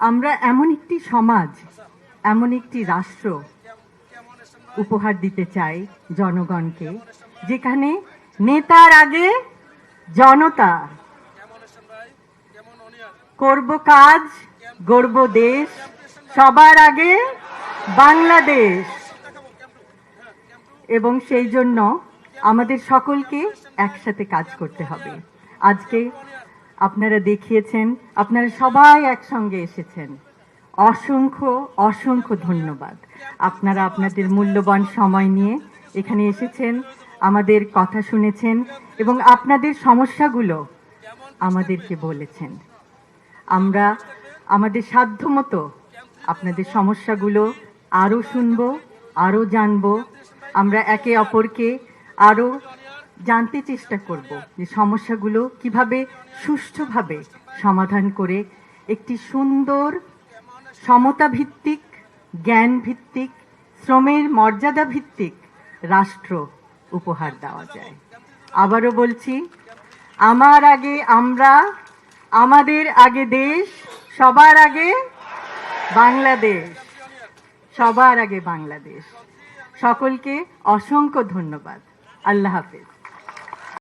আমরা এমন একটি সমাজ, এমন একটি রাষ্ট্র উপহার দিতে চাই জনগণকে, যেখানে নেতার আগে জনতা, করব কাজ গড়ব দেশ, সবার আগে বাংলাদেশ। এবং সেই জন্য আমাদের সকলকে একসাথে কাজ করতে হবে। আজকে আপনারা দেখিয়েছেন, আপনারা সবাই একসঙ্গে এসেছেন। অসংখ্য অসংখ্য ধন্যবাদ। আপনারা আপনাদের মূল্যবান সময় নিয়ে এখানে এসেছেন, আমাদের কথা শুনেছেন এবং আপনাদের সমস্যাগুলো আমাদেরকে বলেছেন। আমরা আমাদের সাধ্যমতো আপনাদের সমস্যাগুলো আরও শুনব, আরও জানব। আমরা একে অপরকে আরও জানতে চেষ্টা করব যে সমস্যাগুলো কিভাবে সুষ্ঠুভাবে সমাধান করে একটি সুন্দর সমতা ভিত্তিক, জ্ঞান ভিত্তিক, শ্রমের মর্যাদা ভিত্তিক রাষ্ট্র উপহার দেওয়া যায়। আবারও বলছি, আমার আগে আমরা, আমাদের আগে দেশ, সবার আগে বাংলাদেশ, সবার আগে বাংলাদেশ। সকলকে অসংখ্য ধন্যবাদ। আল্লাহ হাফেজ।